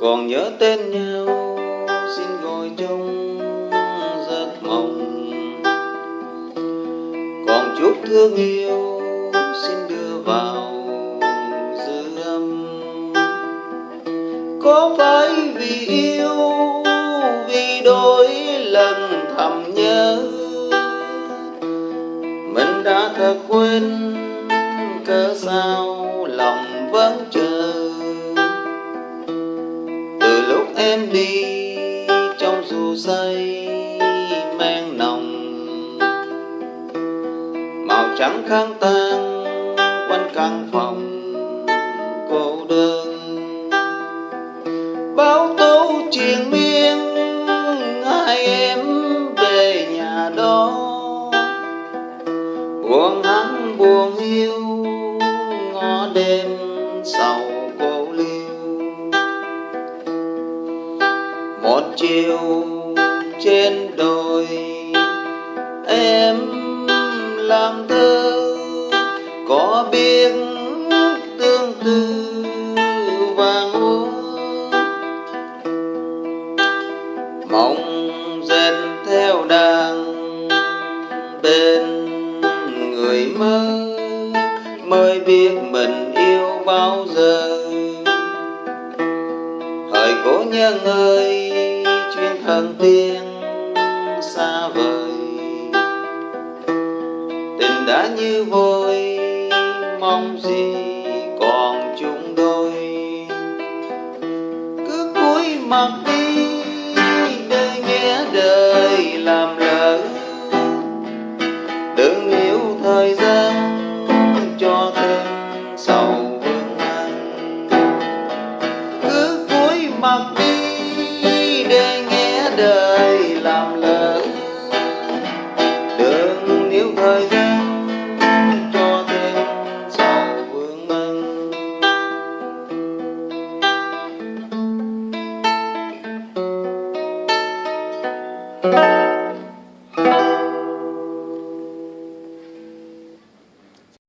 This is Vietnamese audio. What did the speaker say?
Còn nhớ tên nhau xin gọi trong giấc mộng, còn chút thương yêu xin đưa vào dư âm. Có phải vì yêu, vì đôi lần thầm nhớ, mình đã thật quên cớ sao lòng vẫn chờ. Từ lúc em đi trong dù say men nồng, màu trắng khang tan quanh căn phòng cô đơn. Bao tố triền miên hai em về nhà đó, buồn hắn buồn yêu ngõ đêm sầu cô liêu. Một chiều trên đồi em làm thơ, có biết tương tư vàng úa. Mộng dệt theo đàn bên người mơ, mới biết mình yêu bao giờ. Hỡi cố nhân ơi, chuyên thần tiên xa vời, tình đã như vôi mong gì còn chung đôi. Cứ cúi mặt đi để nghe đời làm lỡ, đừng yêu thời gian